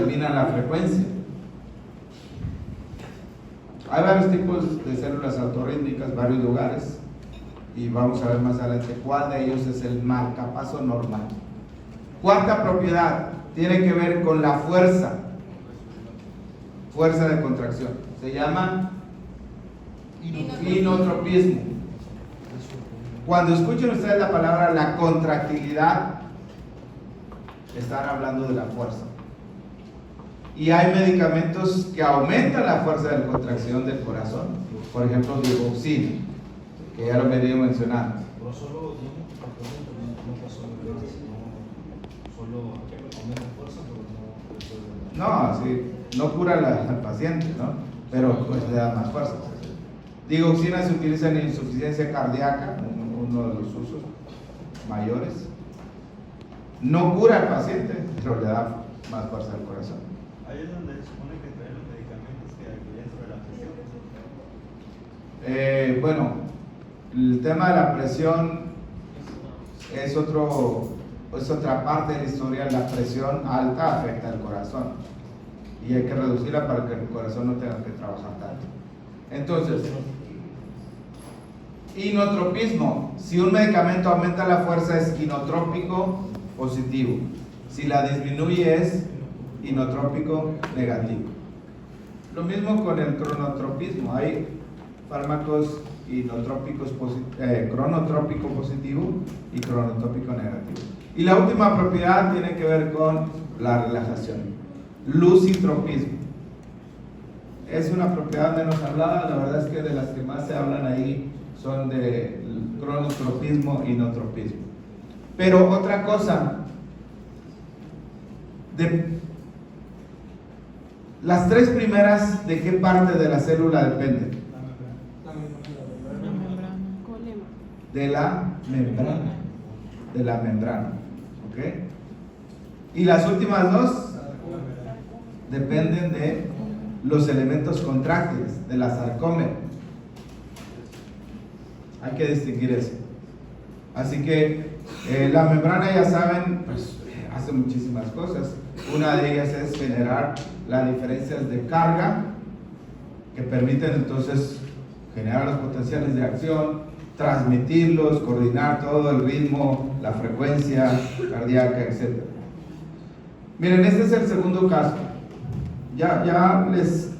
determinan la frecuencia. Hay varios tipos de células autorrítmicas, varios lugares, y vamos a ver más adelante cuál de ellos es el marcapaso normal. Cuarta propiedad tiene que ver con la fuerza de contracción. Se llama inotropismo. Cuando escuchen ustedes la palabra la contractilidad, están hablando de la fuerza. Y hay medicamentos que aumentan la fuerza de contracción del corazón. Por ejemplo, digoxina, que ya lo venía mencionando. Pero solo aumenta fuerza, pero No, sí, no cura al paciente, ¿no? Pero pues le da más fuerza. Digoxina se utiliza en insuficiencia cardíaca, uno de los usos mayores. No cura al paciente, pero le da más fuerza al corazón. Ahí es donde se supone que traen los medicamentos que actúan sobre la presión. Bueno, el tema de la presión es otra parte de la historia. La presión alta afecta al corazón y hay que reducirla para que el corazón no tenga que trabajar tanto. Entonces, inotropismo: si un medicamento aumenta la fuerza es inotrópico positivo, si la disminuye es inotrópico negativo. Lo mismo con el cronotropismo. Hay fármacos inotrópicos cronotrópico positivo y cronotrópico negativo. Y la última propiedad tiene que ver con la relajación: lucitropismo. Es una propiedad menos hablada. La verdad es que de las que más se hablan ahí son de cronotropismo y inotropismo. Pero otra cosa, las tres primeras, ¿de qué parte de la célula dependen? De la membrana. De la membrana. ¿Ok? Y las últimas dos dependen de los elementos contráctiles, de la sarcómera. Hay que distinguir eso. Así que la membrana, ya saben, pues hace muchísimas cosas. Una de ellas es generar las diferencias de carga que permiten entonces generar los potenciales de acción, transmitirlos, coordinar todo el ritmo, la frecuencia cardíaca, etc. Miren, este es el segundo caso. Ya les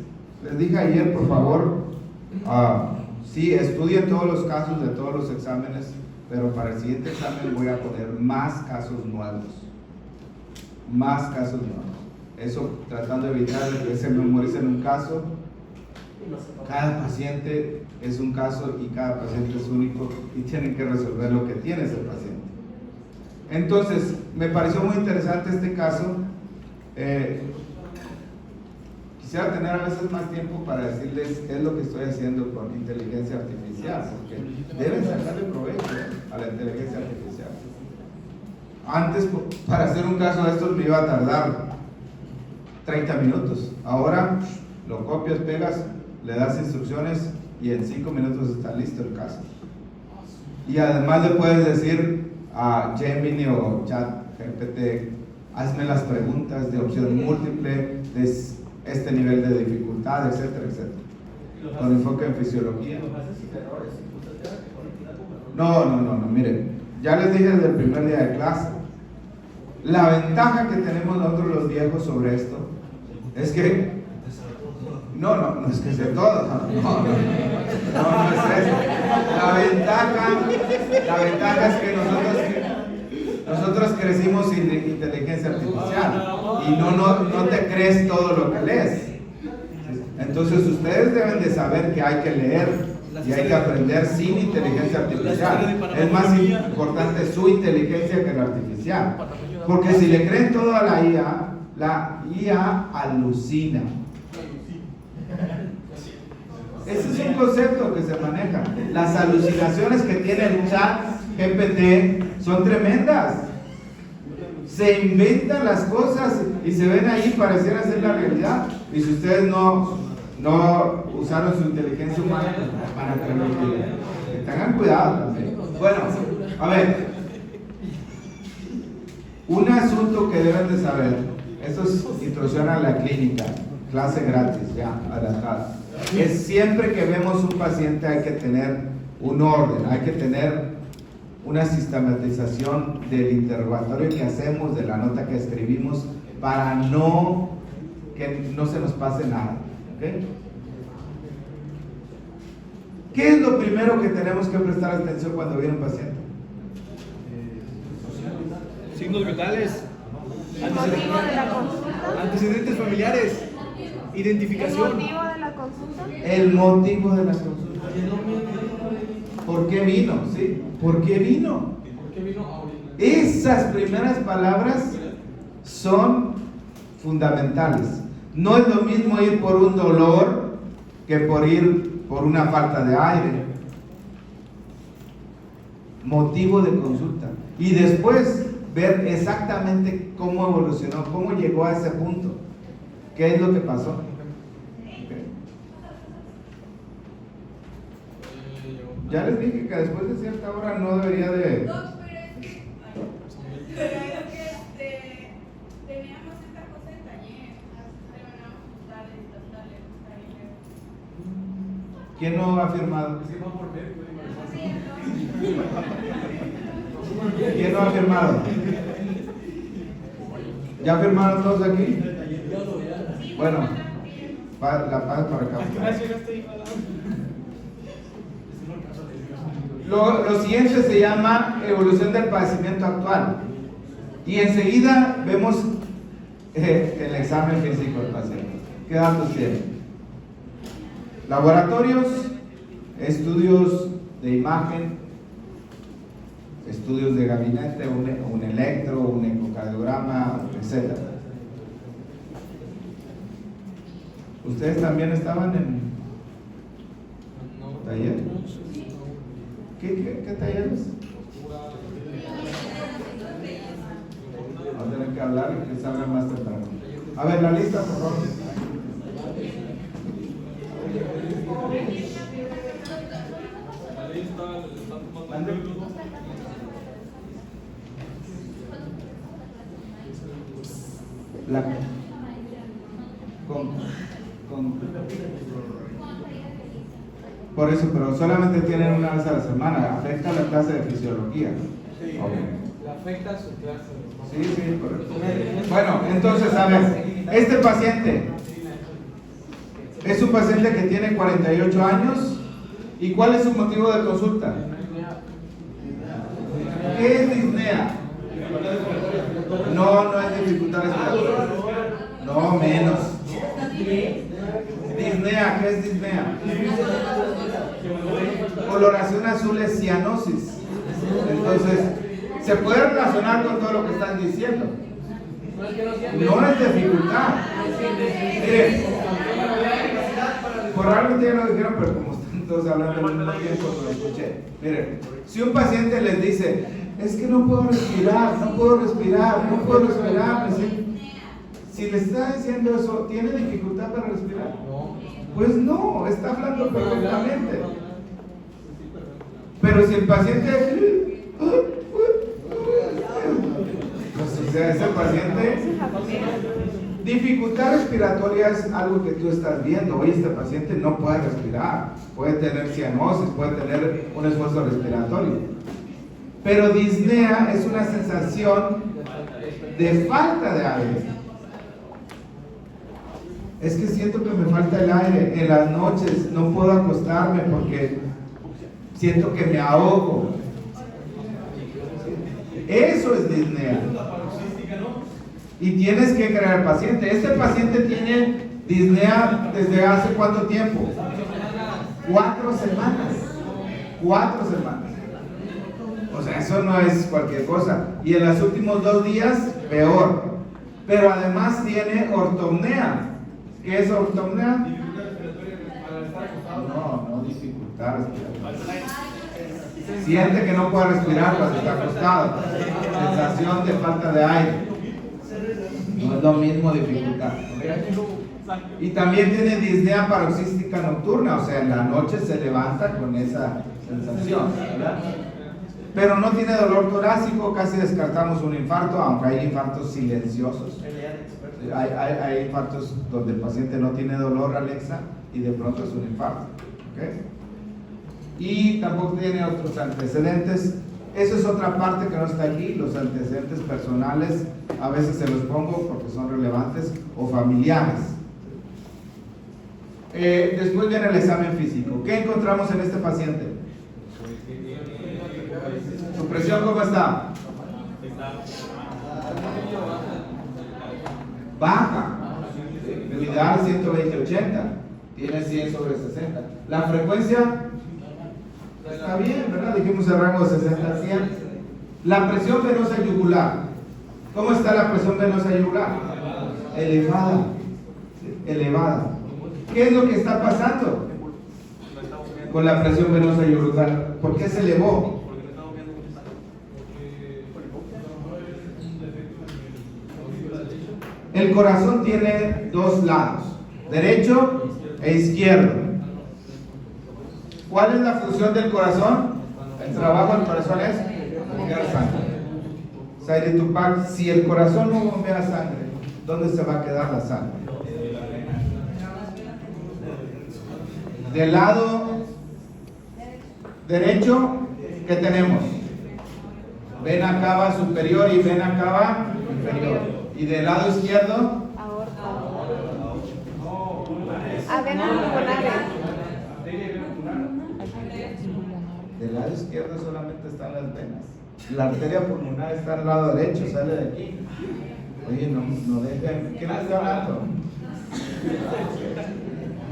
dije ayer, por favor, sí, estudien todos los casos de todos los exámenes, pero para el siguiente examen voy a poner más casos nuevos. Más casos nuevos. Eso tratando de evitar que se memoricen un caso. Cada paciente es un caso y cada paciente es único y tienen que resolver lo que tiene ese paciente. Entonces, me pareció muy interesante este caso. Quisiera tener a veces más tiempo para decirles qué es lo que estoy haciendo con inteligencia artificial, porque deben sacarle provecho a la inteligencia artificial. Antes, para hacer un caso de estos me iba a tardar 30 minutos. Ahora lo copias, pegas, le das instrucciones y en 5 minutos está listo el caso. Y además le puedes decir a Gemini o ChatGPT: hazme las preguntas de opción múltiple, de este nivel de dificultad, etcétera, etcétera. Con enfoque en fisiología. No, miren, ya les dije desde el primer día de clase, la ventaja que tenemos nosotros los viejos sobre esto es que no es que sea todo, no es eso. La ventaja es que nosotros crecimos sin inteligencia artificial y no te crees todo lo que lees. Entonces ustedes deben de saber que hay que leer y hay que aprender sin inteligencia artificial. Es más importante su inteligencia que la artificial, porque si le creen todo a la IA alucina. Ese es un concepto que se maneja. Las alucinaciones que tiene el chat GPT son tremendas. Se inventan las cosas y se ven ahí, pareciera ser la realidad. Y si ustedes no usaron su inteligencia humana, para que tengan cuidado también. Bueno, a ver, un asunto que deben de saber Esto es introducción a la clínica, clase gratis, ya, adelantada. Es siempre que vemos un paciente hay que tener un orden, hay que tener una sistematización del interrogatorio que hacemos, de la nota que escribimos, para que no se nos pase nada. ¿Okay? ¿Qué es lo primero que tenemos que prestar atención cuando viene un paciente? Signos vitales, ¿El motivo de la consulta? antecedentes familiares, ¿El identificación. motivo de la consulta? El motivo de la consulta. ¿Por qué vino? ¿Sí? ¿Por qué vino? Esas primeras palabras son fundamentales. No es lo mismo ir por un dolor que por ir por una falta de aire. Motivo de consulta. Y después ver exactamente cómo evolucionó, cómo llegó a ese punto, qué es lo que pasó. Okay. Ya les dije que después de cierta hora no debería de... Pero es que teníamos esta cosa en taller, terminamos tales. ¿Quién no ha firmado? ¿Quién no ha firmado? ¿Ya firmaron todos aquí? Bueno, la paz para acá. Lo siguiente se llama evolución del padecimiento actual. Y enseguida vemos el examen físico del paciente. ¿Qué datos tiene? Laboratorios, estudios de imagen, estudios de gabinete, un electro, un ecocardiograma, etc. ¿Ustedes también estaban en taller? ¿Qué talleres? Vamos a tener que hablar y que salgan más temprano. A ver, la lista, por favor. ¿Mande? Por eso, pero solamente tienen una vez a la semana. Afecta la clase de fisiología. Sí. Okay. Afecta su clase. Sí, correcto. Bueno, entonces, a ver, este paciente es un paciente que tiene 48 años. ¿Y cuál es su motivo de consulta? ¿Qué es disnea? No es dificultad respiratoria. No, menos. Disnea, ¿qué es disnea? Coloración azul es cianosis. Entonces, se puede relacionar con todo lo que están diciendo. No es dificultad. Miren, por algo ya lo dijeron, pero como están todos hablando al mismo tiempo, lo escuché. Miren, si un paciente les dice, es que no puedo respirar, si le está diciendo eso, ¿tiene dificultad para respirar? Pues no, está hablando perfectamente. Pero si el paciente, pues o sea, ese paciente, dificultad respiratoria es algo que tú estás viendo. Oye, este paciente no puede respirar, puede tener cianosis, puede tener un esfuerzo respiratorio. Pero disnea es una sensación de falta de aire. Es que siento que me falta el aire. En las noches no puedo acostarme porque siento que me ahogo. Eso es disnea. Y tienes que creer al paciente. Este paciente tiene disnea desde hace ¿cuánto tiempo? 4 semanas. 4 semanas. O sea, eso no es cualquier cosa. Y en los últimos 2 días, peor. Pero además tiene ortopnea. ¿Qué es ortopnea? No dificultad respiratoria. Siente que no puede respirar cuando está acostado. Sensación de falta de aire. No es lo mismo dificultad. Y también tiene disnea paroxística nocturna, o sea, en la noche se levanta con esa sensación, ¿verdad? Pero no tiene dolor torácico, casi descartamos un infarto, aunque hay infartos silenciosos. Hay infartos donde el paciente no tiene dolor, Alexa, y de pronto es un infarto. ¿Okay? Y tampoco tiene otros antecedentes. Eso es otra parte que no está aquí. Los antecedentes personales a veces se los pongo porque son relevantes, o familiares. Después viene el examen físico. ¿Qué encontramos en este paciente? ¿Su presión cómo está? Baja. El ideal 120/80. Tiene 100/60. La frecuencia está bien, ¿verdad? Dijimos el rango de 60 a 100. La presión venosa yugular. ¿Cómo está la presión venosa yugular? Elevada. Elevada. ¿Qué es lo que está pasando con la presión venosa yugular? ¿Por qué se elevó? El corazón tiene dos lados, derecho e izquierdo. ¿Cuál es la función del corazón? El trabajo del corazón es bombear sangre. Si el corazón no bombea sangre, ¿dónde se va a quedar la sangre? Del lado derecho, ¿qué tenemos? Vena cava superior y vena cava inferior. Y del lado izquierdo, Aorta. Venas pulmonares. del lado izquierdo solamente están las venas. La arteria pulmonar está al lado derecho, sale de aquí. Oye, no dejen. ¿Quién está hablando?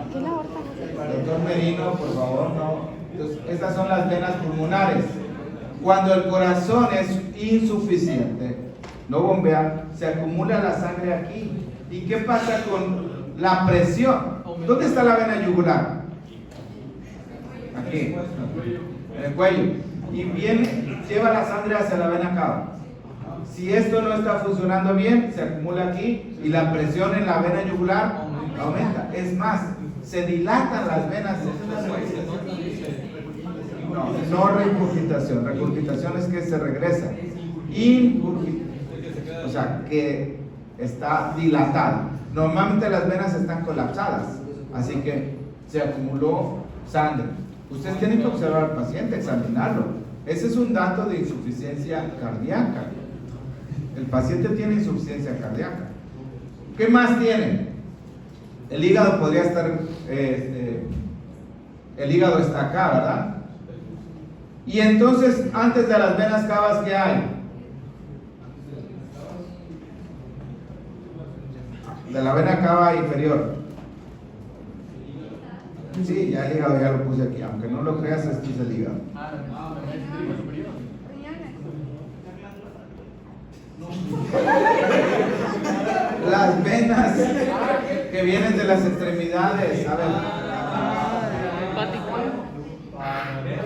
Aquí la aorta. Doctor Merino, por favor, no. Entonces, estas son las venas pulmonares. Cuando el corazón es insuficiente, no bombea, se acumula la sangre aquí. ¿Y qué pasa con la presión? ¿Dónde está la vena yugular? Aquí, en el cuello. Y viene, lleva la sangre hacia la vena cava. Si esto no está funcionando bien, se acumula aquí y la presión en la vena yugular aumenta. Es más, se dilatan las venas. No regurgitación. Regurgitación es que se regresa. O sea, que está dilatada. Normalmente las venas están colapsadas, así que se acumuló sangre. Ustedes tienen que observar al paciente, examinarlo. Ese es un dato de insuficiencia cardíaca. El paciente tiene insuficiencia cardíaca. ¿Qué más tiene? El hígado podría estar, el hígado está acá, ¿verdad? Y entonces, antes de las venas cavas, ¿qué hay? De la vena cava inferior. Sí, ya el hígado ya lo puse aquí, aunque no lo creas, este es el hígado. Las venas que vienen de las extremidades, ¿saben?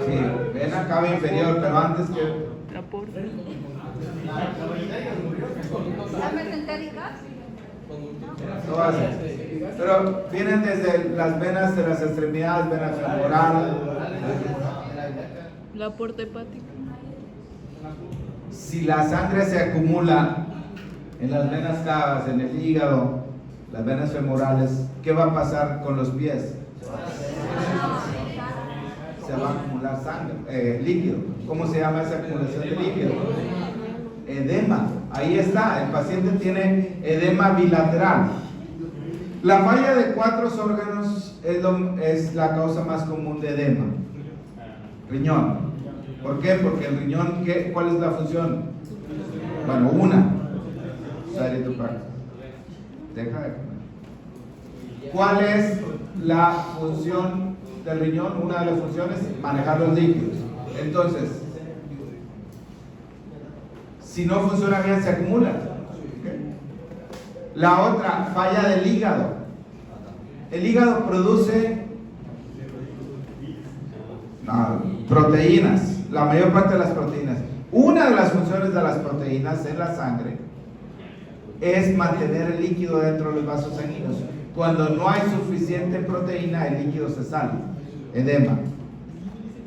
Sí, vena cava inferior, pero antes que... Todas, pero vienen desde las venas de las extremidades, vena femoral. La puerta hepática. Si la sangre se acumula en las venas cavas, en el hígado, las venas femorales, ¿qué va a pasar con los pies? Se va a acumular sangre, líquido. ¿Cómo se llama esa acumulación de líquido? Edema. Ahí está, el paciente tiene edema bilateral. La falla de 4 órganos es la causa más común de edema. Riñón. ¿Por qué? Porque el riñón, ¿cuál es la función? Bueno, una. Deja de comer. ¿Cuál es la función del riñón? Una de las funciones, manejar los líquidos. Entonces, si no funciona bien, se acumula. La otra, falla del hígado. El hígado produce proteínas, la mayor parte de las proteínas. Una de las funciones de las proteínas en la sangre es mantener el líquido dentro de los vasos sanguíneos. Cuando no hay suficiente proteína, el líquido se sale. Edema.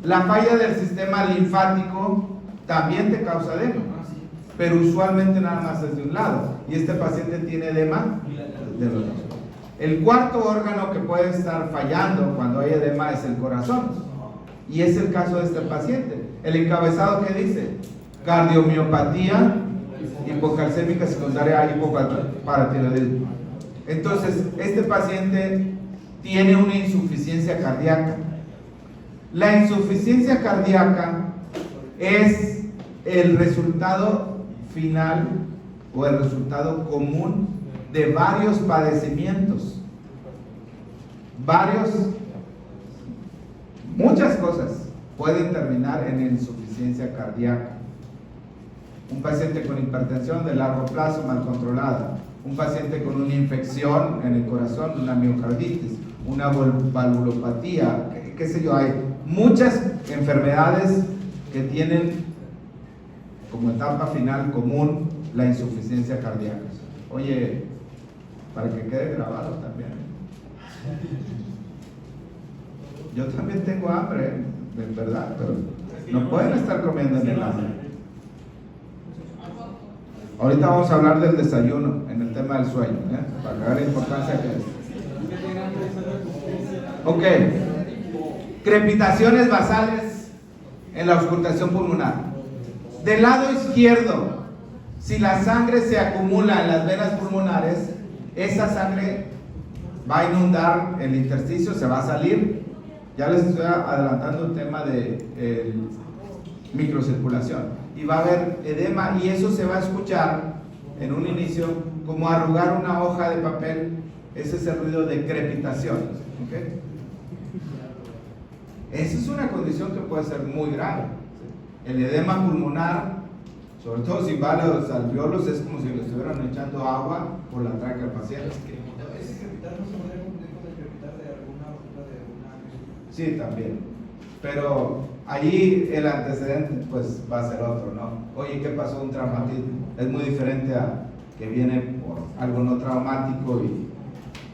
La falla del sistema linfático también te causa edema. pero usualmente nada más es de un lado, y este paciente tiene edema de los dos. El cuarto órgano que puede estar fallando cuando hay edema es el corazón, y es el caso de este paciente. El encabezado, ¿qué dice? Cardiomiopatía hipocalcémica secundaria a hipoparatiroidismo. Entonces, este paciente tiene una insuficiencia cardíaca. La insuficiencia cardíaca es el resultado final o el resultado común de varios padecimientos. Muchas cosas pueden terminar en insuficiencia cardíaca. Un paciente con hipertensión de largo plazo mal controlada, un paciente con una infección en el corazón, una miocarditis, una valvulopatía, qué sé yo, hay muchas enfermedades que tienen como etapa final común la insuficiencia cardíaca. Oye, para que quede grabado también. Yo también tengo hambre, en verdad, pero no pueden estar comiendo en el hambre. Ahorita vamos a hablar del desayuno en el tema del sueño, para que vean la importancia que es. Ok, crepitaciones basales en la auscultación pulmonar. Del lado izquierdo, si la sangre se acumula en las venas pulmonares, esa sangre va a inundar el intersticio, se va a salir. Ya les estoy adelantando el tema de microcirculación. Y va a haber edema, y eso se va a escuchar en un inicio como arrugar una hoja de papel. Ese es el ruido de crepitación. ¿Okay? Esa es una condición que puede ser muy grave. El edema pulmonar, sobre todo si va a los alveolos, es como si le estuvieran echando agua por la tráquea al paciente. ¿Ese crepitar no se podría confundir con el crepitar de alguna rotura de una? Sí, también. Pero ahí el antecedente pues va a ser otro, ¿no? Oye, ¿qué pasó? Un traumatismo. Es muy diferente a que viene por algo no traumático. Y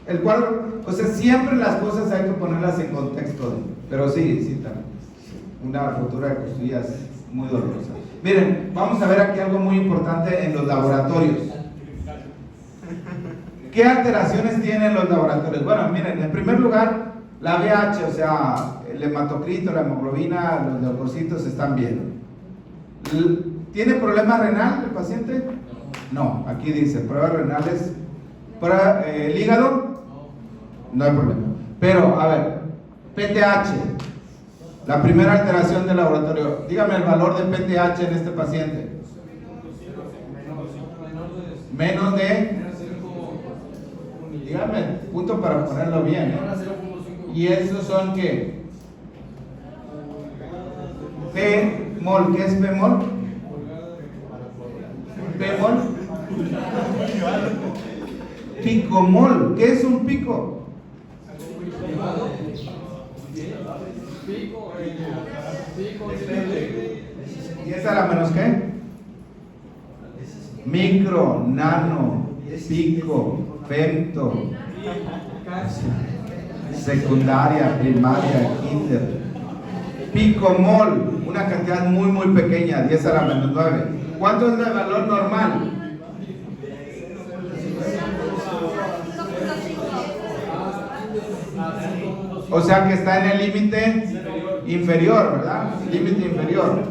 el cuadro, o sea, siempre las cosas hay que ponerlas en contexto. Pero sí, también. Una rotura de costillas muy dolorosa. Miren, vamos a ver aquí algo muy importante en los laboratorios. ¿Qué alteraciones tienen los laboratorios? Bueno, miren, en primer lugar, la VH, o sea, el hematocrito, la hemoglobina, los leucocitos están bien. ¿Tiene problema renal el paciente? No, aquí dice pruebas renales. ¿El hígado? No hay problema. Pero, a ver, PTH, la primera alteración del laboratorio. Dígame el valor de PTH en este paciente. Menos de. Dígame, punto para ponerlo bien, ¿eh? ¿Y esos son qué? P-mol, ¿qué es P-mol? P-mol. Picomol, ¿qué es un pico? ¿Y esa la menos qué? Micro, nano, pico, femto, secundaria, primaria, kinder. Picomol, una cantidad muy pequeña, 10 a la menos 9. ¿Cuánto es el valor normal? O sea que está en el límite inferior, ¿verdad? Límite inferior.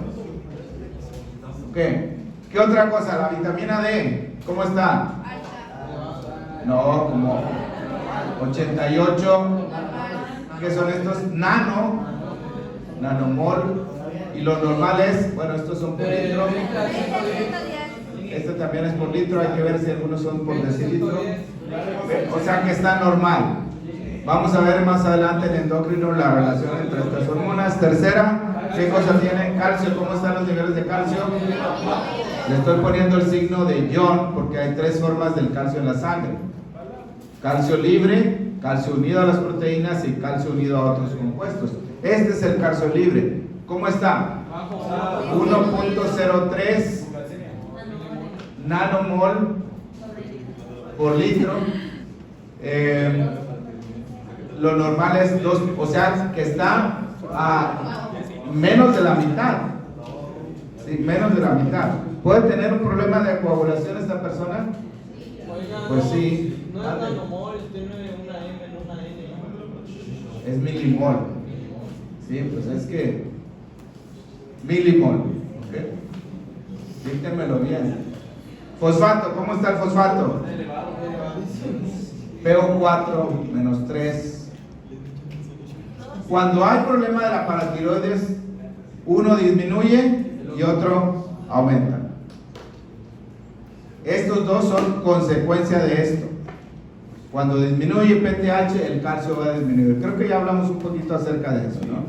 ¿Qué otra cosa? La vitamina D, ¿cómo está? No, como 88. ¿Qué son estos? Nanomol. Y los normales, bueno, estos son por litro. Este también es por litro, hay que ver si algunos son por decilitro. O sea que está normal. Vamos a ver más adelante en endocrino la relación entre estas hormonas. Tercera, ¿qué cosa tiene? Calcio, ¿cómo están los niveles de calcio? Le estoy poniendo el signo de John porque hay 3 formas del calcio en la sangre: calcio libre, calcio unido a las proteínas y calcio unido a otros compuestos. Este es el calcio libre. ¿Cómo está? 1.03 nanomol por litro. Lo normal es 2, o sea que está a menos de la mitad. Sí, menos de la mitad. ¿Puede tener un problema de coagulación esta persona? Oiga, Pues no, sí. No es nanomol, tiene una M, no una N. Es milimol. Sí, pues es que milimol. ¿Ok? Díganmelo bien. Fosfato, ¿cómo está el fosfato? PO4 menos 3. Cuando hay problema de la paratiroides, uno disminuye y otro aumenta. Estos dos son consecuencia de esto. Cuando disminuye PTH, el calcio va a disminuir. Creo que ya hablamos un poquito acerca de eso, ¿no?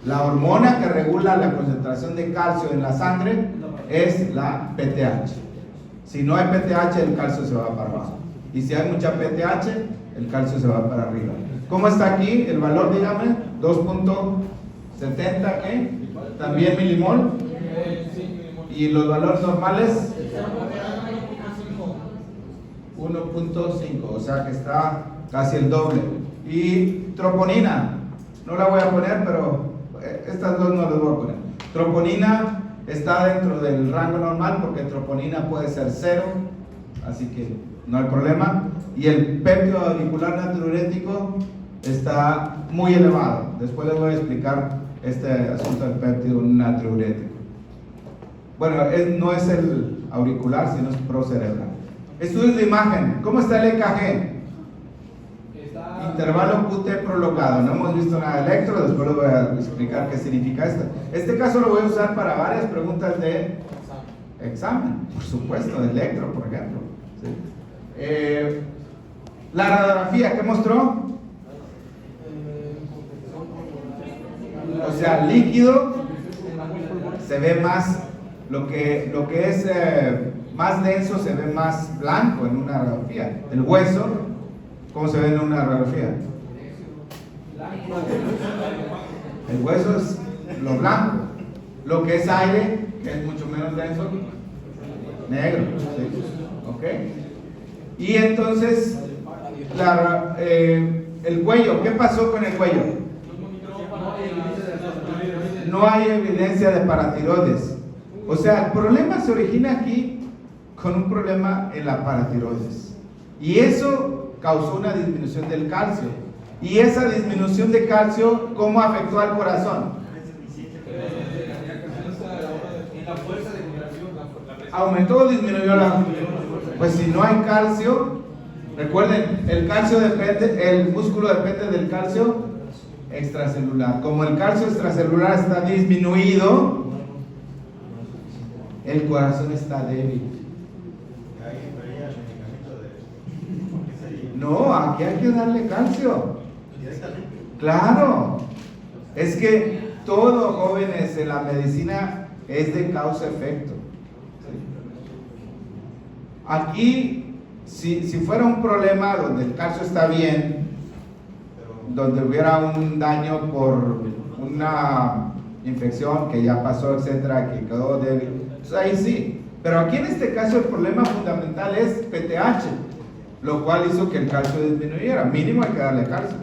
La hormona que regula la concentración de calcio en la sangre es la PTH. Si no hay PTH, el calcio se va para abajo. Y si hay mucha PTH, el calcio se va para arriba. ¿Cómo está aquí? El valor, dígame, 2.70, ¿qué? También milimol. Y los valores normales, 1.5, o sea que está casi el doble. Y troponina, no la voy a poner, pero estas dos no las voy a poner. Troponina está dentro del rango normal porque troponina puede ser 0, así que no hay problema. Y el péptido auricular natriurético está muy elevado. Después les voy a explicar este asunto del péptido natriurético. Bueno, no es el auricular, sino es procerebral. Estudios de imagen. ¿Cómo está el EKG? Intervalo QT prolongado. No hemos visto nada de electro, después les voy a explicar qué significa esto. Este caso lo voy a usar para varias preguntas de examen, por supuesto, de electro, por ejemplo. ¿Sí? La radiografía, ¿qué mostró? O sea, líquido se ve más, lo que es más denso se ve más blanco en una radiografía. El hueso, ¿cómo se ve en una radiografía? El hueso es lo blanco. Lo que es aire, que es mucho menos denso, negro. ¿Sí? ¿Ok? Y entonces, el cuello, ¿qué pasó con el cuello? No hay evidencia de paratiroides. O sea, el problema se origina aquí con un problema en la paratiroides. Y eso causó una disminución del calcio. Y esa disminución de calcio, ¿cómo afectó al corazón? ¿Aumentó o disminuyó la? Pues si no hay calcio, recuerden, el calcio depende, el músculo depende del calcio extracelular. Como el calcio extracelular está disminuido, el corazón está débil. No, aquí hay que darle calcio. Claro. Es que todo, jóvenes, en la medicina es de causa-efecto. Aquí, si fuera un problema donde el calcio está bien, donde hubiera un daño por una infección que ya pasó, etcétera, que quedó débil, pues ahí sí. Pero aquí en este caso el problema fundamental es PTH, lo cual hizo que el calcio disminuyera. Mínimo hay que darle calcio.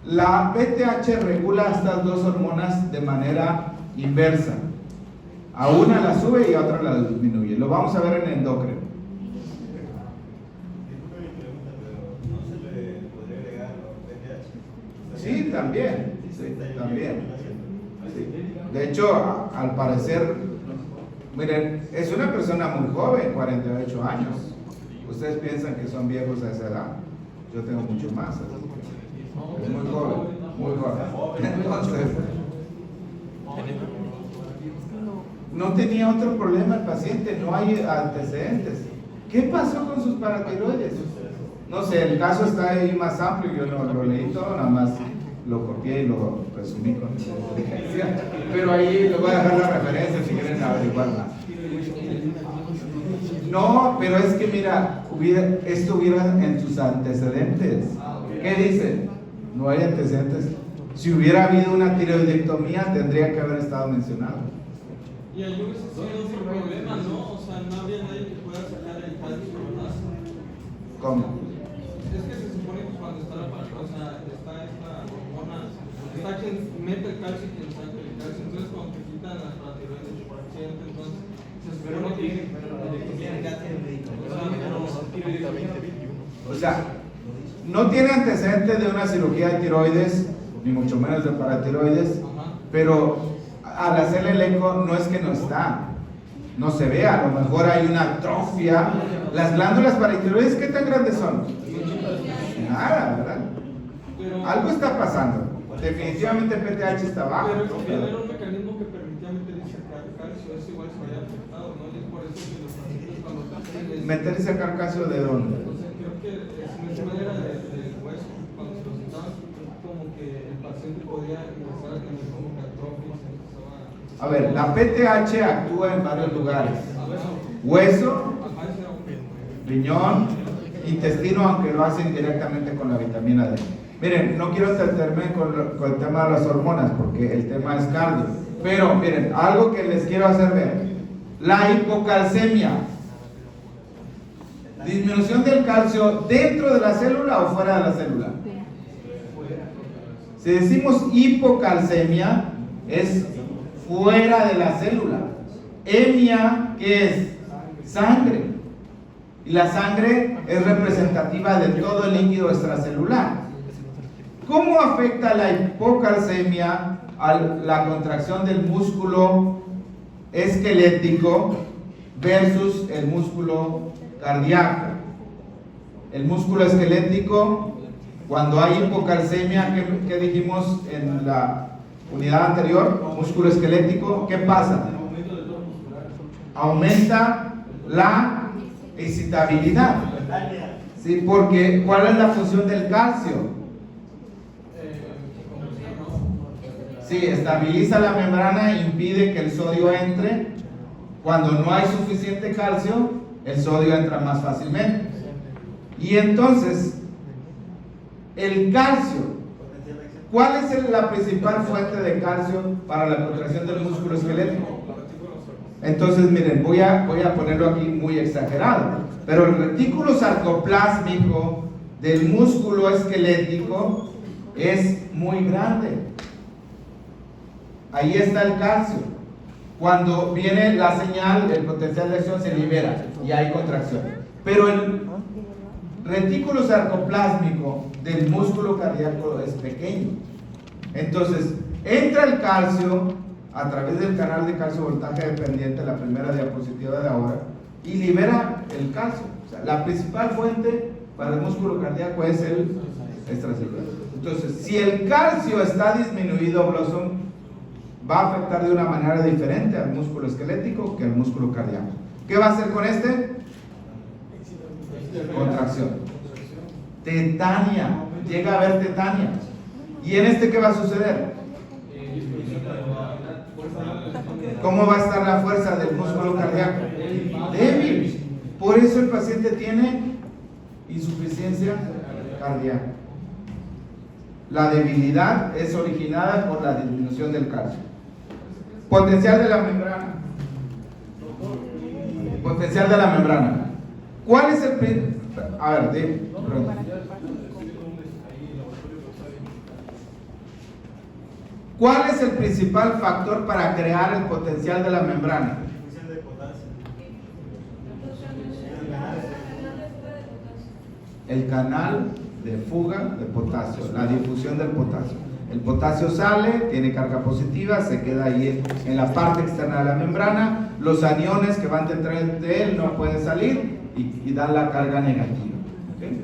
La PTH regula estas dos hormonas de manera inversa. A una la sube y a otra la disminuye. Lo vamos a ver en endocrino. Sí, también. Sí, también. Sí. De hecho, al parecer, miren, es una persona muy joven, 48 años. Ustedes piensan que son viejos a esa edad. Yo tengo mucho más. Es muy joven, muy joven. Entonces, no tenía otro problema el paciente, no hay antecedentes. ¿Qué pasó con sus paratiroides? No sé, el caso está ahí más amplio, yo no lo leí todo, nada más lo copié y lo resumí con inteligencia. Pero ahí les voy a dejar la referencia si quieren averiguarla. No, pero es que mira, esto hubiera en sus antecedentes. ¿Qué dicen? No hay antecedentes. Si hubiera habido una tiroidectomía, tendría que haber estado mencionado. Y ahí hubiese sido otro problema, ¿no? O sea, no había nadie que pueda sacar el calcio, ¿verdad? ¿Cómo? Es que se supone que cuando está la esta hormona está quien mete el calcio y quien saca el calcio. Entonces, cuando te quitan las paratiroides de paciente, entonces se supone que. O sea, no tiene antecedentes de una cirugía de tiroides, ni mucho menos de paratiroides, pero al hacer el eco no es que no está, no se ve, a lo mejor hay una atrofia. Las glándulas paratiroides, ¿qué tan grandes son? Nada, ¿verdad? Algo está pasando. Definitivamente el PTH está bajo. Pero era un mecanismo que permitía meter y sacar calcio, eso igual se había afectado, ¿no? Y es por eso que los pacientes cuando tienen ¿Meter y sacar calcio de dónde? Entonces creo que es una manera del hueso, cuando se lo quitaban, como que el paciente podía empezar a tener como que atrofia, se empezaba A ver, la PTH actúa en varios lugares. Hueso, riñón, intestino, aunque lo hacen directamente con la vitamina D. Miren, no quiero meterme con el tema de las hormonas, porque el tema es cardio. Pero, miren, algo que les quiero hacer ver. La hipocalcemia. Disminución del calcio dentro de la célula o fuera de la célula. Si decimos hipocalcemia, es fuera de la célula. Hemia, ¿qué es? Sangre. Y la sangre es representativa de todo el líquido extracelular. ¿Cómo afecta la hipocalcemia a la contracción del músculo esquelético versus el músculo cardíaco? El músculo esquelético, cuando hay hipocalcemia, ¿qué dijimos en la unidad anterior? Músculo esquelético, ¿qué pasa? Aumenta la excitabilidad. ¿Sí? Porque ¿cuál es la función del calcio? Sí, estabiliza la membrana e impide que el sodio entre. Cuando no hay suficiente calcio, el sodio entra más fácilmente. Y entonces, el calcio, ¿cuál es la principal fuente de calcio para la contracción del músculo esquelético? Entonces, miren, voy a ponerlo aquí muy exagerado, pero el retículo sarcoplásmico del músculo esquelético es muy grande. Ahí está el calcio. Cuando viene la señal, el potencial de acción se libera y hay contracción. Pero el retículo sarcoplásmico del músculo cardíaco es pequeño. Entonces, entra el calcio a través del canal de calcio voltaje dependiente, la primera diapositiva de ahora, y libera el calcio. O sea, la principal fuente para el músculo cardíaco es el extracelular. Entonces, si el calcio está disminuido, Blossom, va a afectar de una manera diferente al músculo esquelético que al músculo cardíaco. ¿Qué va a hacer con este? Contracción. Tetania. Llega a haber tetania. ¿Y en este qué va a suceder? ¿Cómo va a estar la fuerza del músculo cardíaco? Débil. Por eso el paciente tiene insuficiencia cardíaca. La debilidad es originada por la disminución del calcio. Potencial de la membrana. Potencial de la membrana. ¿Cuál es el a ver, perdón. ¿Cuál es el principal factor para crear el potencial de la membrana? El canal de fuga de potasio, la difusión del potasio. El potasio sale, tiene carga positiva, se queda ahí en la parte externa de la membrana. Los aniones que van detrás de él no pueden salir y dan la carga negativa. ¿Okay?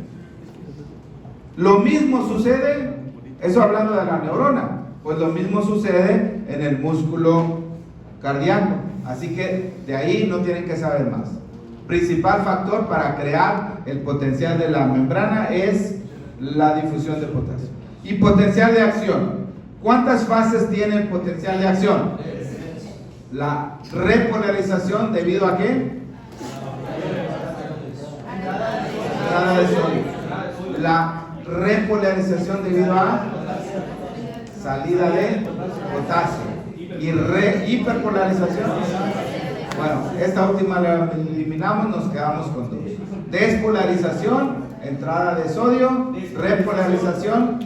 Lo mismo sucede, eso hablando de la neurona, pues lo mismo sucede en el músculo cardíaco. Así que de ahí no tienen que saber más. Principal factor para crear el potencial de la membrana es la difusión de potasio. Y potencial de acción. ¿Cuántas fases tiene el potencial de acción? La repolarización, ¿debido a qué? Entrada de sodio. La repolarización debido a salida de potasio. Y hiperpolarización. Bueno, esta última la eliminamos, nos quedamos con dos. Despolarización, entrada de sodio, repolarización,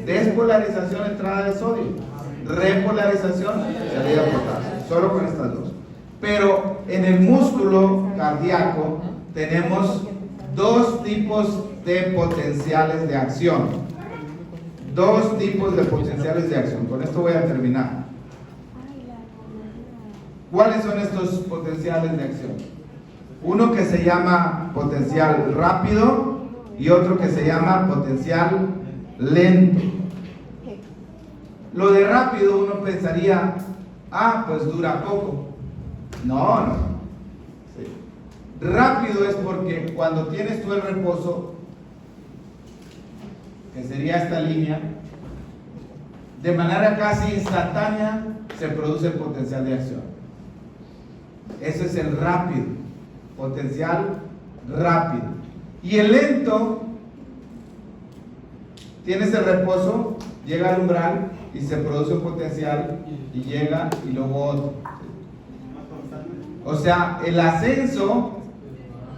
Despolarización, entrada de sodio. Repolarización, salida de potasio. Solo con estas dos. Pero en el músculo cardíaco tenemos dos tipos de potenciales de acción. Dos tipos de potenciales de acción. Con esto voy a terminar. ¿Cuáles son estos potenciales de acción? Uno que se llama potencial rápido y otro que se llama potencial lento. Lo de rápido uno pensaría, pues dura poco. No. Sí. Rápido es porque cuando tienes tú el reposo, que sería esta línea, de manera casi instantánea se produce el potencial de acción. Ese es el rápido, potencial rápido. Y el lento, tienes el reposo, llega al umbral y se produce un potencial y llega y luego otro. O sea, el ascenso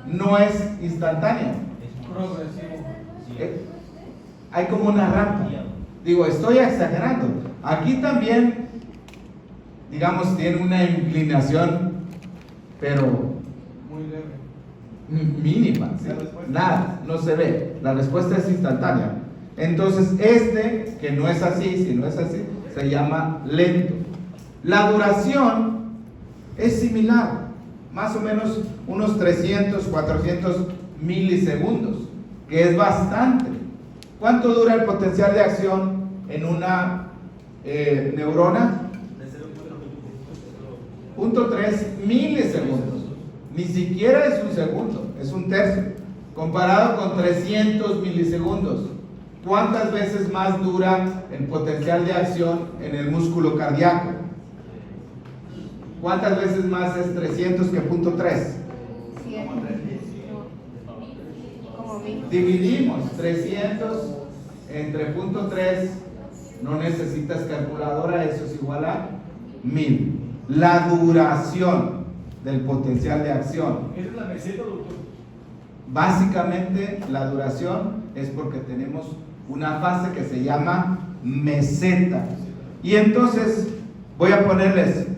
no es instantáneo. Hay como una rampa. Digo, estoy exagerando. Aquí también, digamos, tiene una inclinación, pero Muy leve. mínima, ¿sí? Nada, no se ve. La respuesta es instantánea. Entonces, que no es así, si no es así, se llama lento. La duración es similar, más o menos unos 300, 400 milisegundos, que es bastante. ¿Cuánto dura el potencial de acción en una neurona? 0.3 milisegundos. Ni siquiera es un segundo, es un tercio. Comparado con 300 milisegundos. ¿Cuántas veces más dura el potencial de acción en el músculo cardíaco? ¿Cuántas veces más es 300 que 0.3? Dividimos 300 entre 0.3, no necesitas calculadora, eso es igual a 1000. La duración del potencial de acción. ¿Esa es la meseta, doctor? Básicamente la duración es porque tenemos una fase que se llama meseta. Y entonces voy a ponerles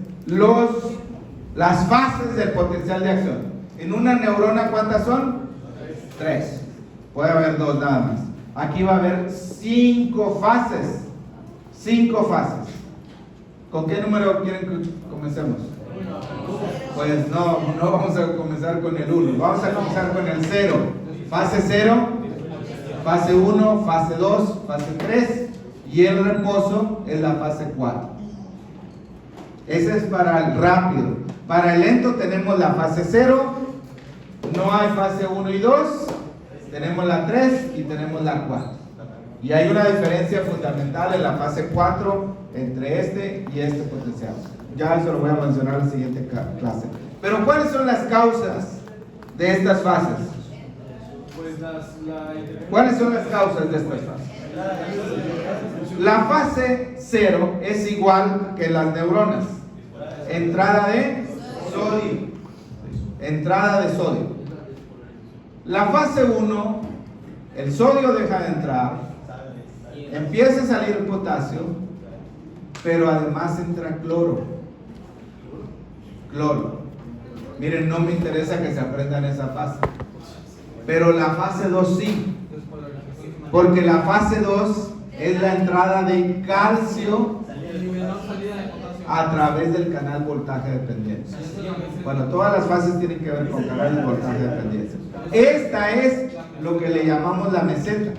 las fases del potencial de acción. En una neurona, ¿cuántas son? 3. Puede haber 2 nada más. Aquí va a haber 5 fases. 5 fases. ¿Con qué número quieren que comencemos? Pues no vamos a comenzar con el 1. Vamos a comenzar con el 0. Fase 0, fase 1, fase 2, fase 3. Y el reposo es la fase 4. Ese es para el rápido. Para el lento tenemos la fase 0. No hay fase 1 y 2. Tenemos la 3 y tenemos la 4. Y hay una diferencia fundamental en la fase 4 entre este y este potencial. Ya eso lo voy a mencionar en la siguiente clase. Pero ¿cuáles son las causas de estas fases? ¿Cuáles son las causas de estas fases? La fase 0 es igual que las neuronas. Entrada de sodio. Entrada de sodio. La fase 1, el sodio deja de entrar, empieza a salir el potasio, pero además entra cloro. Miren, no me interesa que se aprendan esa fase, pero la fase 2 sí, porque la fase 2 es la entrada de calcio a través del canal voltaje dependiente. Bueno, todas las fases tienen que ver con canales de voltaje dependiente. Esta es lo que le llamamos la meseta.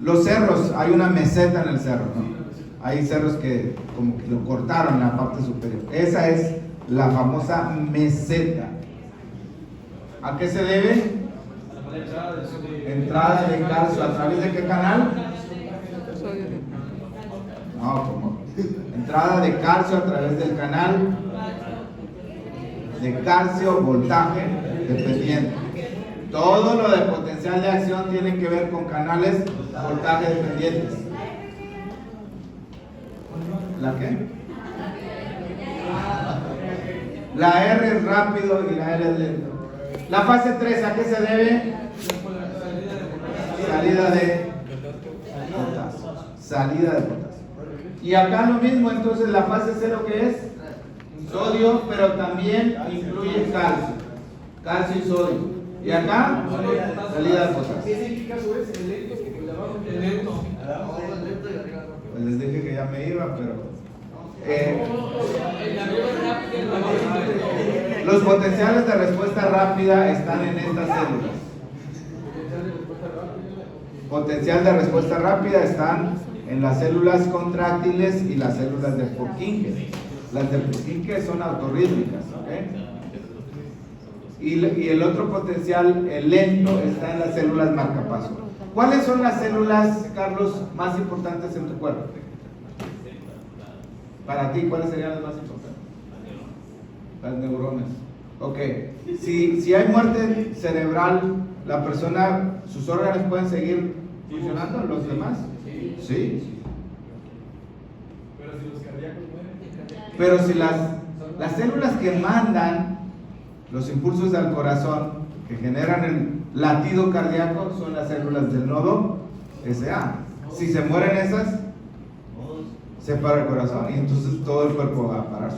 Los cerros, hay una meseta en el cerro, ¿no? Hay cerros que como que lo cortaron en la parte superior. Esa es la famosa meseta. ¿A qué se debe? Entrada de calcio. ¿A través de qué canal? No, ¿cómo? Entrada de calcio a través del canal de calcio voltaje dependiente. Todo lo de potencial de acción tiene que ver con canales voltaje dependientes. ¿La qué? La R es rápido y la L es lento. La fase 3, ¿a qué se debe? Salida de potasio. salida de potasio. Y acá lo mismo, entonces la fase 0 que es sodio, pero también incluye calcio y sodio. Y acá, salida de potasio. ¿Qué caso es? ¿El lento que le abajo? El lento. Pues les dije que ya me iba, pero... El arriba es rápido, el abajo es lento. los potenciales de respuesta rápida están en estas células. Potencial de respuesta rápida están en las células contráctiles y las células de Purkinje. Las de Purkinje son autorrítmicas, ¿ok? Y el otro potencial, el lento, está en las células marcapaso. ¿Cuáles son las células, Carlos, más importantes en tu cuerpo? Para ti, ¿cuáles serían las más importantes? Las neuronas. Ok. Si hay muerte cerebral, la persona, sus órganos pueden seguir funcionando, los demás. Sí. Pero si los cardíacos mueren. Pero si las células que mandan los impulsos al corazón, que generan el latido cardíaco, son las células del nodo SA. Si se mueren esas, se para el corazón y entonces todo el cuerpo va a parar.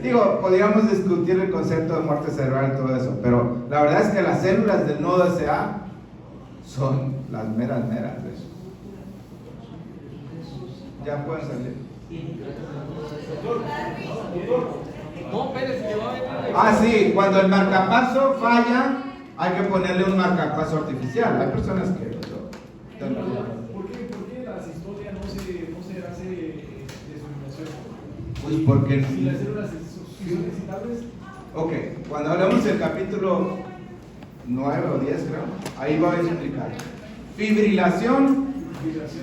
Digo, podríamos discutir el concepto de muerte cerebral y todo eso, pero la verdad es que las células del nodo SA son las meras de eso. Ya pueden salir. No, espérese, que va a venir. Ah, sí, cuando el marcapaso falla, hay que ponerle un marcapaso artificial. Hay personas que... ¿Por qué la sistolia no se hace desfibrilación? Pues porque... Si las células son excitables. Ok, cuando hablamos del capítulo 9 o 10 creo, ahí voy a explicar. Fibrilación,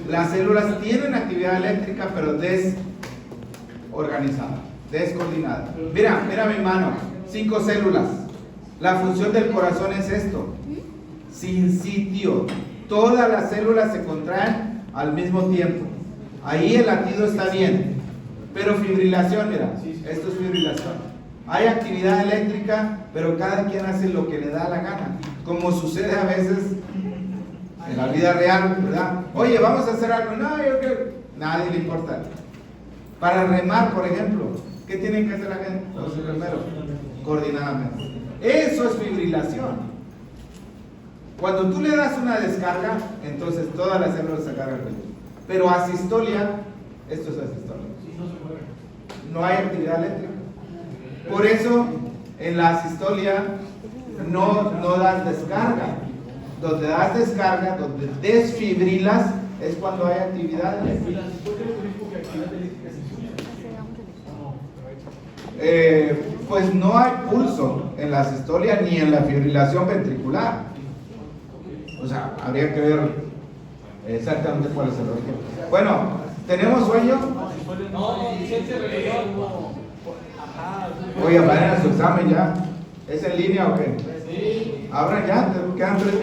las células tienen actividad eléctrica pero desorganizada, descoordinada. Mira mi mano, 5 células. La función del corazón es esto, sin sitio. Todas las células se contraen al mismo tiempo. Ahí el latido está bien, pero fibrilación, mira, esto es fibrilación. Hay actividad eléctrica, pero cada quien hace lo que le da la gana, como sucede a veces en la vida real, ¿verdad? Oye, vamos a hacer algo. No, yo creo, nadie le importa. Para remar, por ejemplo, ¿qué tienen que hacer la gente? Los remeros, coordinadamente. Eso es fibrilación. Cuando tú le das una descarga, entonces todas las células se cargan. Pero asistolia, esto es asistolia. No hay actividad eléctrica. Por eso, en la asistolia no das descarga. Donde das descarga, donde desfibrilas, es cuando hay actividad eléctrica. Pues no hay pulso en la asistolia ni en la fibrilación ventricular. O sea, habría que ver exactamente cuál es el origen. Bueno, ¿tenemos sueño? No, ciencia religión. Oye, vayan a su examen ya. ¿Es en línea o qué? Sí. Abran ya, quedan 3 minutos.